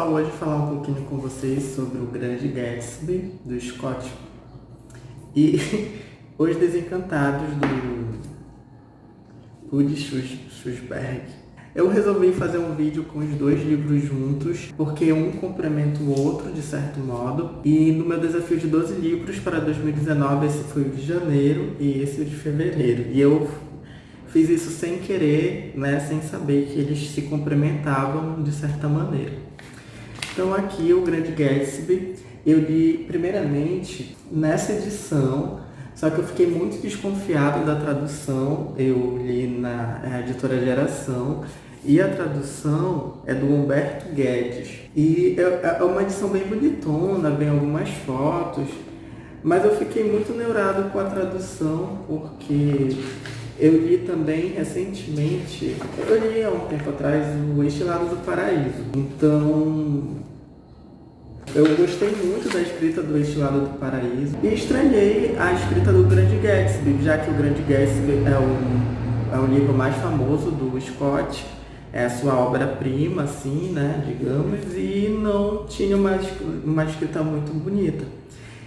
pessoal, hoje falar um pouquinho com vocês sobre o Grande Gatsby, do Scott, e Os Desencantados, do Woody Schusberg. Eu resolvi fazer um vídeo com os dois livros juntos, porque um complementa o outro, de certo modo, e no meu desafio de 12 livros para 2019, esse foi o de janeiro e esse o de fevereiro. E eu fiz isso sem querer, né, sem saber que eles se complementavam de certa maneira. Então aqui o Grande Gatsby, eu li primeiramente nessa edição, só que eu fiquei muito desconfiado da tradução. Eu li na editora Geração e a tradução é do Humberto Guedes. E é uma edição bem bonitona, vem algumas fotos, mas eu fiquei muito neurado com a tradução, porque eu li também recentemente, eu li há um tempo atrás o Estilado do Paraíso. Então, eu gostei muito da escrita do Estilado do Paraíso e estranhei a escrita do Grande Gatsby, já que o Grande Gatsby é o livro mais famoso do Scott, é a sua obra-prima, assim, né, digamos, e não tinha uma escrita muito bonita.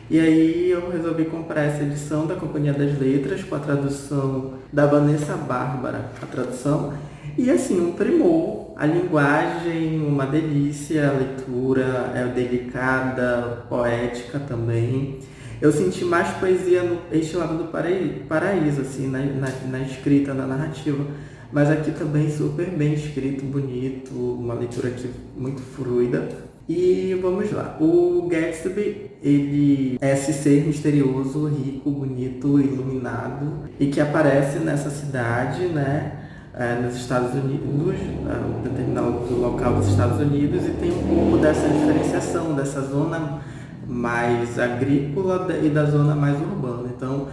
E aí eu resolvi comprar essa edição da Companhia das Letras, com a tradução da Vanessa Bárbara, a tradução. E assim, um primor, a linguagem, uma delícia, a leitura é delicada, poética também. Eu senti mais poesia no Estilado do Paraíso, assim, na escrita, na narrativa. Mas aqui também super bem escrito, bonito, uma leitura aqui muito fluida. E vamos lá, o Gatsby, ele é esse ser misterioso, rico, bonito, iluminado, e que aparece nessa cidade, né, nos Estados Unidos, um determinado local dos Estados Unidos, e tem um pouco dessa diferenciação, dessa zona mais agrícola e da zona mais urbana. Então,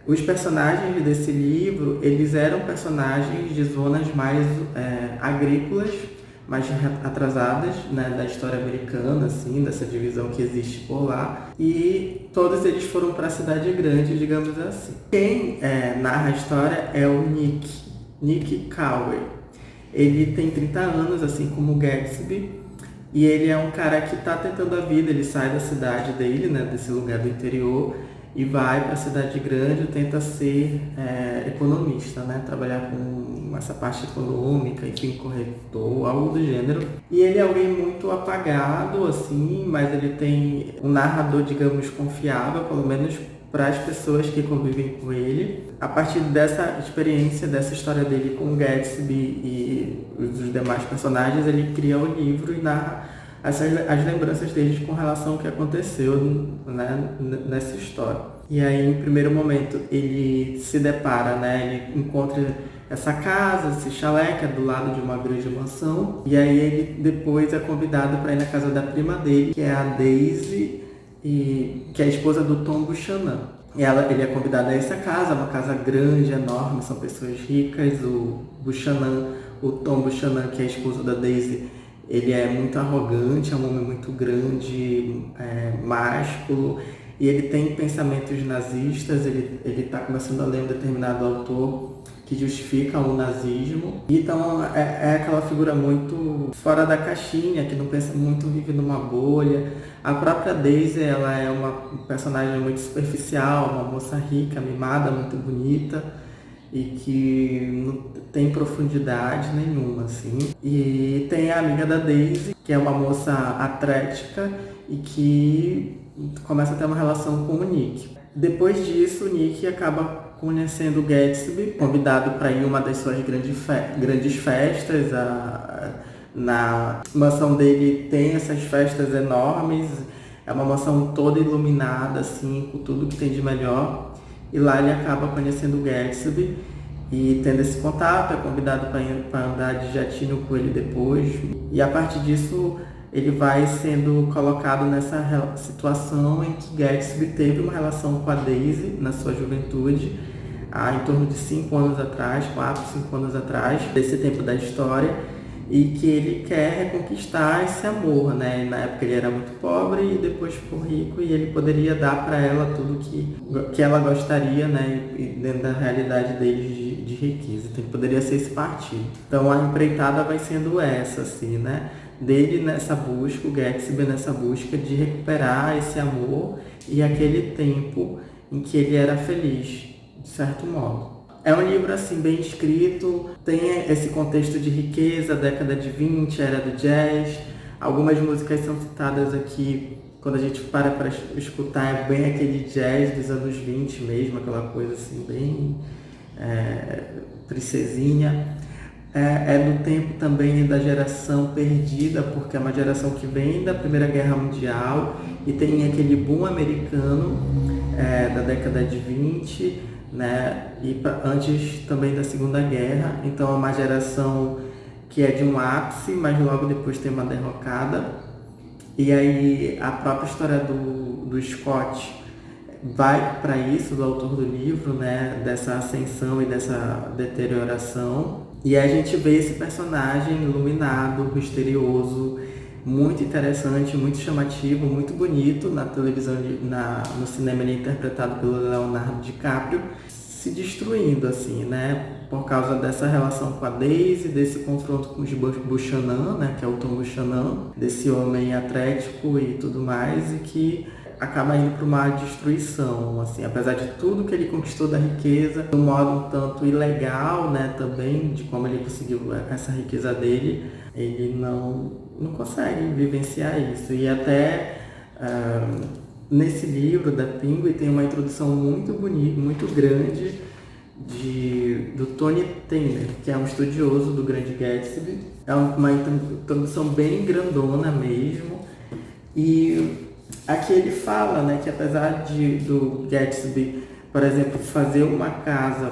os personagens desse livro, eles eram personagens de zonas mais agrícolas, mais atrasadas, né, da história americana, assim, dessa divisão que existe por lá. E todos eles foram para a cidade grande, digamos assim. Quem narra a história é o Nick Cowey. Ele tem 30 anos, assim como o Gatsby, e ele é um cara que está tentando a vida. Ele sai da cidade dele, né, desse lugar do interior, e vai para a cidade grande, tenta ser economista, né? Trabalhar com essa parte econômica, enfim, corretor, algo do gênero. E ele é alguém muito apagado, assim, mas ele tem um narrador, digamos, confiável, pelo menos para as pessoas que convivem com ele. A partir dessa experiência, dessa história dele com o Gatsby e os demais personagens, ele cria o livro e narra as lembranças deles com relação ao que aconteceu, né, nessa história. E aí, em primeiro momento, ele se depara, né, ele encontra essa casa, esse chalé, que é do lado de uma grande mansão, e aí ele depois é convidado para ir na casa da prima dele, que é a Daisy, que é a esposa do Tom Buchanan. E ele é convidado a essa casa, uma casa grande, enorme, são pessoas ricas. O Tom Buchanan, que é esposo da Daisy, ele é muito arrogante, é um homem muito grande, másculo, e ele tem pensamentos nazistas. Ele está começando a ler um determinado autor que justifica o nazismo. Então é aquela figura muito fora da caixinha, que não pensa muito, vive numa bolha. A própria Daisy, ela é uma personagem muito superficial, uma moça rica, mimada, muito bonita, e que não tem profundidade nenhuma, assim. E tem a amiga da Daisy, que é uma moça atlética e que começa a ter uma relação com o Nick. Depois disso, o Nick acaba conhecendo o Gatsby, convidado para ir em uma das suas grandes festas. Na mansão dele tem essas festas enormes, é uma mansão toda iluminada, assim, com tudo que tem de melhor. E lá ele acaba conhecendo o Gatsby e tendo esse contato, é convidado para andar de jatinho com ele depois. E a partir disso, ele vai sendo colocado nessa situação em que Gatsby teve uma relação com a Daisy na sua juventude, há em torno de 5 anos atrás, 4, 5 anos atrás, desse tempo da história, e que ele quer reconquistar esse amor, né? Na época ele era muito pobre e depois ficou rico, e ele poderia dar para ela tudo que ela gostaria, né? E dentro da realidade deles de riqueza. Então poderia ser esse partido. Então a empreitada vai sendo essa, assim, né? dele nessa busca, o Gatsby nessa busca de recuperar esse amor e aquele tempo em que ele era feliz, de certo modo. É um livro assim bem escrito, tem esse contexto de riqueza, década de 20, era do jazz. Algumas músicas são citadas aqui, quando a gente para escutar, é bem aquele jazz dos anos 20 mesmo, aquela coisa assim bem princesinha. É do tempo também da geração perdida, porque é uma geração que vem da Primeira Guerra Mundial e tem aquele boom americano da década de 20, né? E antes também da Segunda Guerra. Então é uma geração que é de um ápice, mas logo depois tem uma derrocada. E aí a própria história do Scott vai para isso, do autor do livro, né? Dessa ascensão e dessa deterioração. E a gente vê esse personagem iluminado, misterioso, muito interessante, muito chamativo, muito bonito na televisão, no cinema ele é interpretado pelo Leonardo DiCaprio, se destruindo assim, né? Por causa dessa relação com a Daisy, desse confronto com os Buchanan, né? Que é o Tom Buchanan, desse homem atlético e tudo mais, e que acaba indo para uma destruição, assim, apesar de tudo que ele conquistou da riqueza, de um modo um tanto ilegal, né, também, de como ele conseguiu essa riqueza dele, ele não consegue vivenciar isso. E até nesse livro da Penguin tem uma introdução muito bonita, muito grande, do Tony Tanner, que é um estudioso do Grande Gatsby. É uma introdução bem grandona mesmo. E aqui ele fala, né, que apesar do Gatsby, por exemplo, fazer uma casa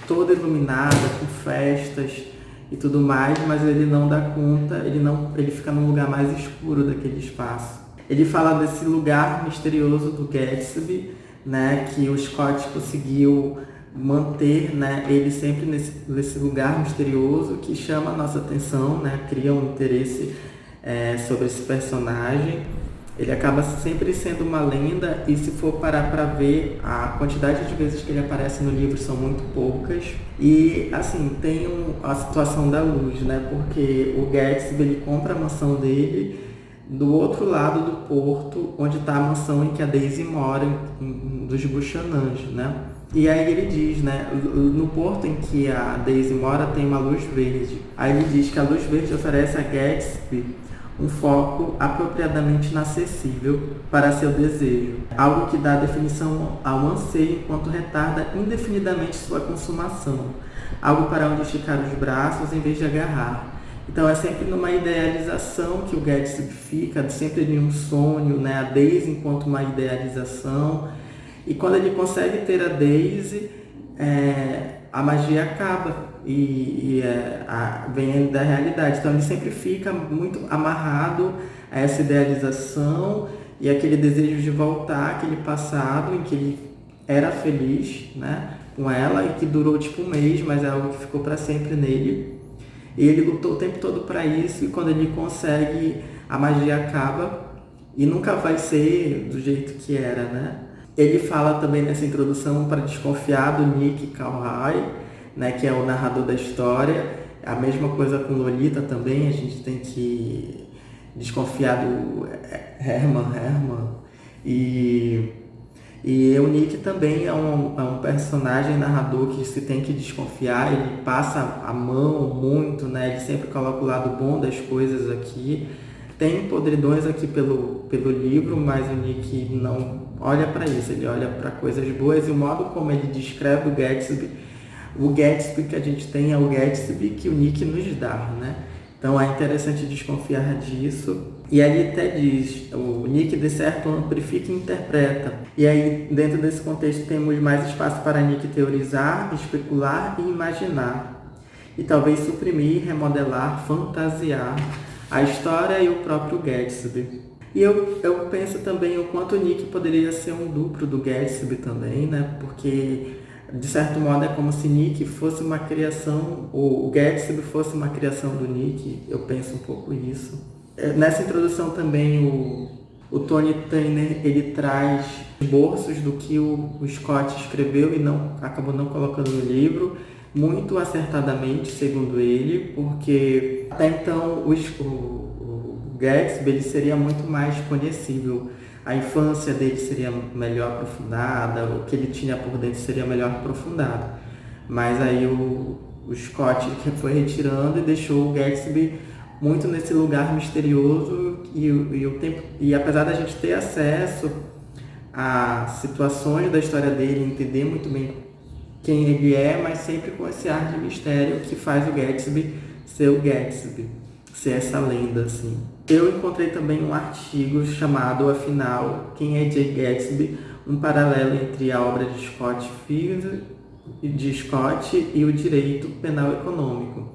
toda iluminada, com festas e tudo mais, mas ele não dá conta, ele fica num lugar mais escuro daquele espaço. Ele fala desse lugar misterioso do Gatsby, né, que o Scott conseguiu manter, né, ele sempre nesse lugar misterioso que chama a nossa atenção, né, cria um interesse sobre esse personagem. Ele acaba sempre sendo uma lenda e se for parar para ver, a quantidade de vezes que ele aparece no livro são muito poucas. E assim, tem a situação da luz, né? Porque o Gatsby ele compra a mansão dele do outro lado do porto, onde está a mansão em que a Daisy mora, dos Buchanans, né? E aí ele diz, né, no porto em que a Daisy mora tem uma luz verde. Aí ele diz que a luz verde oferece a Gatsby um foco apropriadamente inacessível para seu desejo, algo que dá definição ao anseio enquanto retarda indefinidamente sua consumação, algo para onde esticar os braços em vez de agarrar. Então é sempre numa idealização que o Gatsby fica, sempre em um sonho, né? A Daisy enquanto uma idealização, e quando ele consegue ter a Daisy, a magia acaba vem da realidade. Então ele sempre fica muito amarrado a essa idealização e aquele desejo de voltar àquele passado em que ele era feliz, né, com ela, e que durou tipo um mês, mas é algo que ficou para sempre nele. E ele lutou o tempo todo para isso, e quando ele consegue, a magia acaba e nunca vai ser do jeito que era, né? Ele fala também nessa introdução para desconfiar do Nick Carraway, né, que é o narrador da história. A mesma coisa com Lolita também, a gente tem que desconfiar do Herman. E o Nick também é um personagem narrador que se tem que desconfiar, ele passa a mão muito, né, ele sempre coloca o lado bom das coisas aqui. Tem podridões aqui pelo livro, mas o Nick não olha para isso, ele olha para coisas boas, e o modo como ele descreve o Gatsby que a gente tem é o Gatsby que o Nick nos dá, né? Então é interessante desconfiar disso. E aí até diz, o Nick de certo amplifica e interpreta. E aí dentro desse contexto temos mais espaço para Nick teorizar, especular e imaginar. E talvez suprimir, remodelar, fantasiar a história e o próprio Gatsby. E eu penso também o quanto o Nick poderia ser um duplo do Gatsby também, né? Porque de certo modo é como se Nick fosse uma criação, o Gatsby fosse uma criação do Nick. Eu penso um pouco isso. Nessa introdução também o Tony Tanner ele traz esboços do que o Scott escreveu e acabou não colocando no livro, muito acertadamente, segundo ele, porque até então Gatsby ele seria muito mais conhecível, a infância dele seria melhor aprofundada, o que ele tinha por dentro seria melhor aprofundado. Mas aí o Scott que foi retirando e deixou o Gatsby muito nesse lugar misterioso e apesar da gente ter acesso a situações da história dele, entender muito bem quem ele é, mas sempre com esse ar de mistério que faz o Gatsby ser o Gatsby, ser essa lenda, assim. Eu encontrei também um artigo chamado, afinal, Quem é Jay Gatsby? Um paralelo entre a obra de Scott e o direito penal econômico,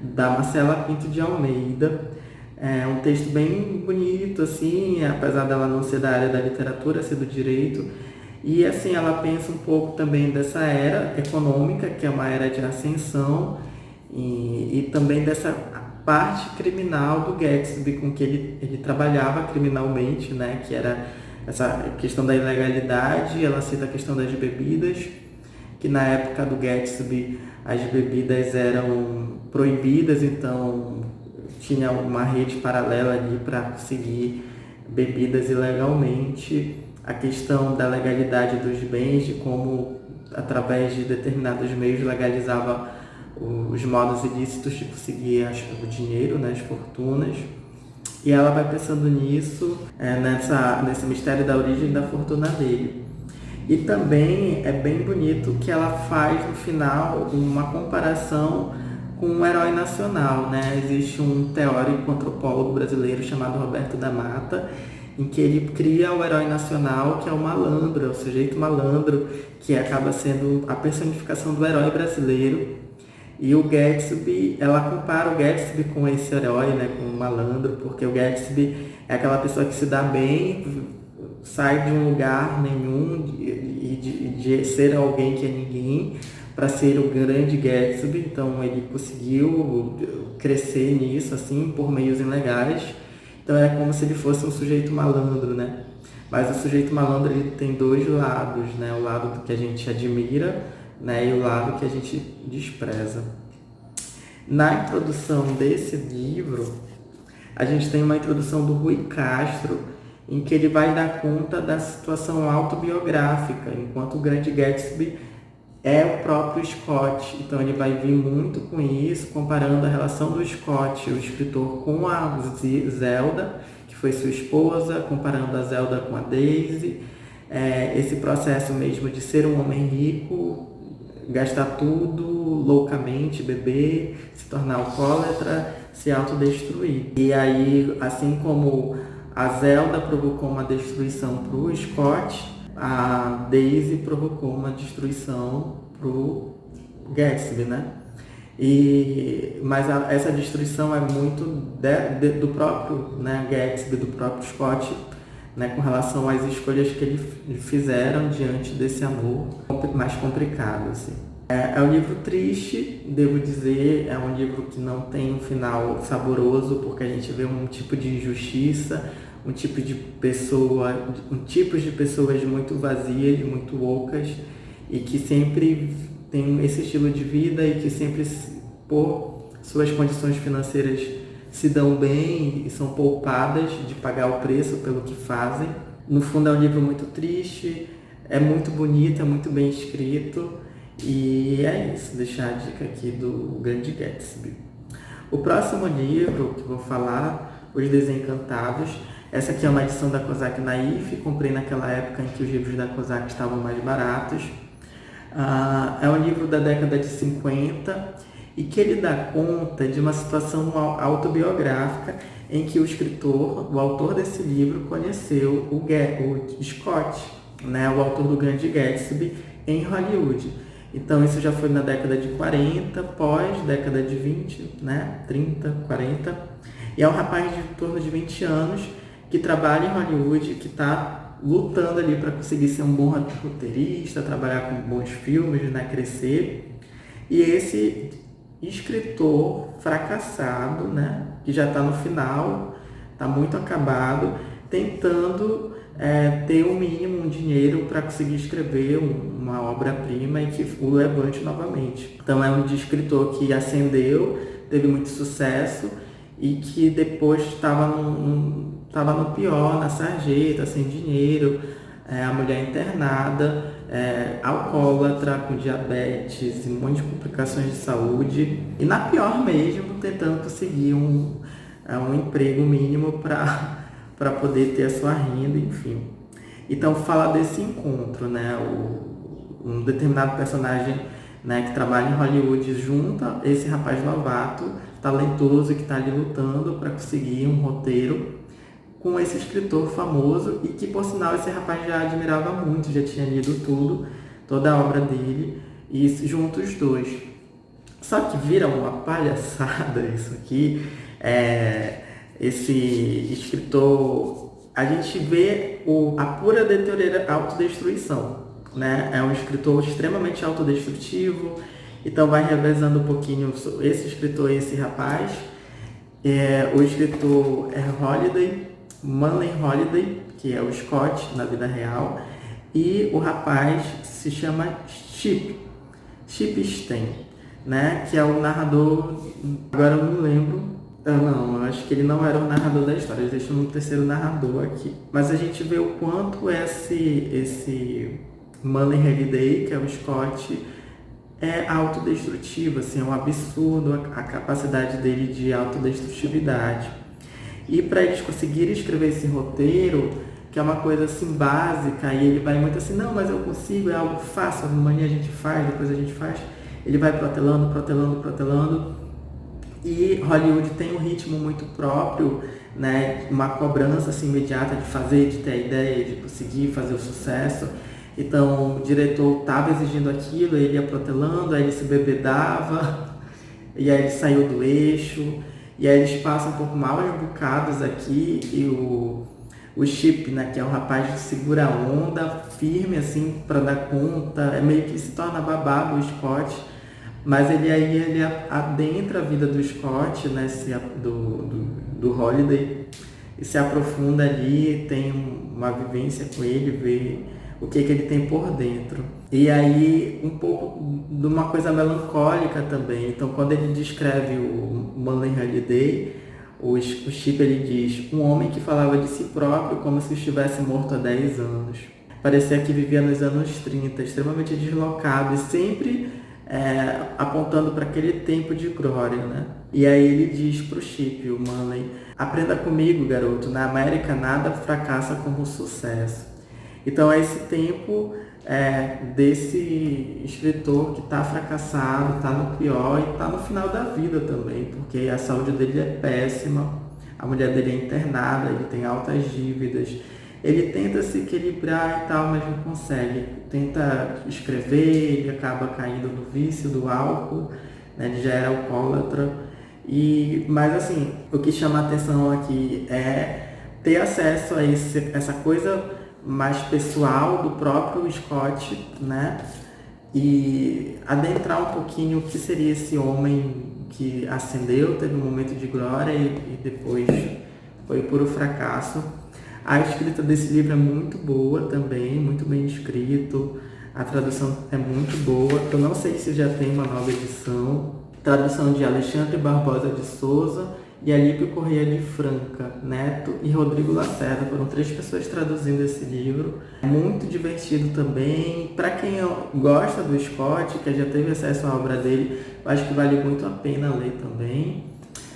da Marcela Pinto de Almeida. É um texto bem bonito, assim, apesar dela não ser da área da literatura, ser do direito. E assim, ela pensa um pouco também dessa era econômica, que é uma era de ascensão, e também dessa parte criminal do Gatsby, com que ele trabalhava criminalmente, né, que era essa questão da ilegalidade. Ela cita a questão das bebidas, que na época do Gatsby as bebidas eram proibidas, então tinha uma rede paralela ali para conseguir bebidas ilegalmente. A questão da legalidade dos bens, de como através de determinados meios legalizava os modos ilícitos de conseguir o dinheiro, né, as fortunas. E ela vai pensando nisso, nesse mistério da origem da fortuna dele. E também é bem bonito que ela faz no final uma comparação com um herói nacional, né? Existe um teórico antropólogo brasileiro chamado Roberto da Mata, em que ele cria o herói nacional, que é o malandro, é o sujeito malandro, que acaba sendo a personificação do herói brasileiro. E o Gatsby, ela compara o Gatsby com esse herói, né, com o malandro, porque o Gatsby é aquela pessoa que se dá bem, sai de um lugar nenhum e de ser alguém que é ninguém para ser o grande Gatsby. Então ele conseguiu crescer nisso, assim, por meios ilegais. Então é como se ele fosse um sujeito malandro, né? Mas o sujeito malandro ele tem dois lados, né? O lado que a gente admira, né? E o lado que a gente despreza. Na introdução desse livro, a gente tem uma introdução do Rui Castro, em que ele vai dar conta da situação autobiográfica, enquanto o grande Gatsby é o próprio Scott. Então ele vai vir muito com isso, comparando a relação do Scott, o escritor, com a Zelda, que foi sua esposa, comparando a Zelda com a Daisy, esse processo mesmo de ser um homem rico, gastar tudo loucamente, beber, se tornar alcoólatra, se autodestruir. E aí, assim como a Zelda provocou uma destruição para o Scott, a Daisy provocou uma destruição para o Gatsby, né? Mas essa destruição é muito do próprio, né, Gatsby, do próprio Scott, né, com relação às escolhas que eles fizeram diante desse amor mais complicado, assim. É um livro triste, devo dizer, é um livro que não tem um final saboroso, porque a gente vê um tipo de injustiça, um tipo de pessoas muito vazias, muito ocas, e que sempre tem esse estilo de vida e que sempre, por suas condições financeiras, se dão bem e são poupadas de pagar o preço pelo que fazem. No fundo é um livro muito triste, é muito bonito, é muito bem escrito, e é isso, deixar a dica aqui do Grande Gatsby. O próximo livro que vou falar, Os Desencantados. Essa aqui é uma edição da Kozak Naif, comprei naquela época em que os livros da Kozak estavam mais baratos. É um livro da década de 50 e que ele dá conta de uma situação autobiográfica em que o escritor, o autor desse livro, conheceu o Scott, né, o autor do Grande Gatsby, em Hollywood. Então isso já foi na década de 40, pós-década de 20, né, 30, 40. E é um rapaz de em torno de 20 anos que trabalha em Hollywood, que está lutando ali para conseguir ser um bom roteirista, trabalhar com bons filmes, né, crescer. E esse escritor fracassado, né, que já está no final, está muito acabado, tentando ter o mínimo, um dinheiro para conseguir escrever uma obra-prima e que o levante novamente. Então é um escritor que ascendeu, teve muito sucesso e que depois estava tava no pior, na sarjeta, sem dinheiro, a mulher internada, alcoólatra, com diabetes e um monte de complicações de saúde, e na pior mesmo, tentando conseguir um emprego mínimo para poder ter a sua renda, enfim. Então fala desse encontro, né? Um determinado personagem, né, que trabalha em Hollywood junta esse rapaz novato, talentoso, que está ali lutando para conseguir um roteiro com esse escritor famoso e que, por sinal, esse rapaz já admirava muito, já tinha lido tudo, toda a obra dele, e junto os dois. Só que vira uma palhaçada isso aqui. Esse escritor, a gente vê a pura autodestruição, né? É um escritor extremamente autodestrutivo, então vai revezando um pouquinho esse escritor e esse rapaz. O escritor é Manley Holiday, que é o Scott na vida real, e o rapaz se chama Chip Stein, né? Que é o narrador, agora eu não lembro. Eu acho que ele não era o narrador da história, eles deixam um terceiro narrador aqui. Mas a gente vê o quanto esse Manley Holiday, que é o Scott, é autodestrutivo, assim, é um absurdo a capacidade dele de autodestrutividade. E para eles conseguirem escrever esse roteiro, que é uma coisa assim básica, e ele vai muito assim, não, mas eu consigo, é algo fácil, amanhã a gente faz, depois a gente faz, ele vai protelando, e Hollywood tem um ritmo muito próprio, né, uma cobrança assim, imediata de fazer, de ter a ideia, de conseguir fazer o sucesso. Então o diretor estava exigindo aquilo, ele ia protelando, aí ele se bebedava, e aí ele saiu do eixo, e aí eles passam por maus bocados aqui, e o Chip, né, que é um rapaz que segura a onda, firme assim para dar conta, meio que se torna babá do Scott, mas ele adentra a vida do Scott, né, do Holiday, e se aprofunda ali, tem uma vivência com ele, vê o que ele tem por dentro. E aí um pouco de uma coisa melancólica também. Então quando ele descreve o Manley Holiday, o Chip ele diz: um homem que falava de si próprio como se estivesse morto há 10 anos. Parecia que vivia nos anos 30, extremamente deslocado e sempre apontando para aquele tempo de glória, né? E aí ele diz para o Chip, o Manley: aprenda comigo, garoto, na América nada fracassa como sucesso. Então é esse tempo desse escritor que está fracassado, está no pior e está no final da vida também, porque a saúde dele é péssima, a mulher dele é internada, ele tem altas dívidas, ele tenta se equilibrar e tal, mas não consegue. Tenta escrever, ele acaba caindo no vício do álcool, né? Ele já era alcoólatra. Mas assim, o que chama a atenção aqui é ter acesso a essa coisa mais pessoal do próprio Scott, né? E adentrar um pouquinho o que seria esse homem que ascendeu, teve um momento de glória e depois foi puro fracasso. A escrita desse livro é muito boa também, muito bem escrito, a tradução é muito boa. Eu não sei se já tem uma nova edição. Tradução de Alexandre Barbosa de Souza e Alípio Correia de Franca Neto e Rodrigo Lacerda. Foram 3 pessoas traduzindo esse livro. É muito divertido também. Para quem gosta do Scott, que já teve acesso à obra dele, eu acho que vale muito a pena ler também.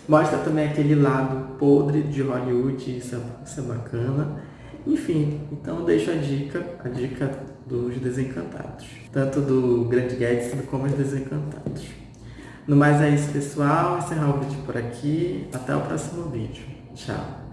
Mostra também aquele lado podre de Hollywood, isso é bacana. Enfim, então deixo a dica dos Desencantados. Tanto do Grande Gatsby como os Desencantados. No mais é isso, pessoal. Encerrar o vídeo por aqui. Até o próximo vídeo. Tchau.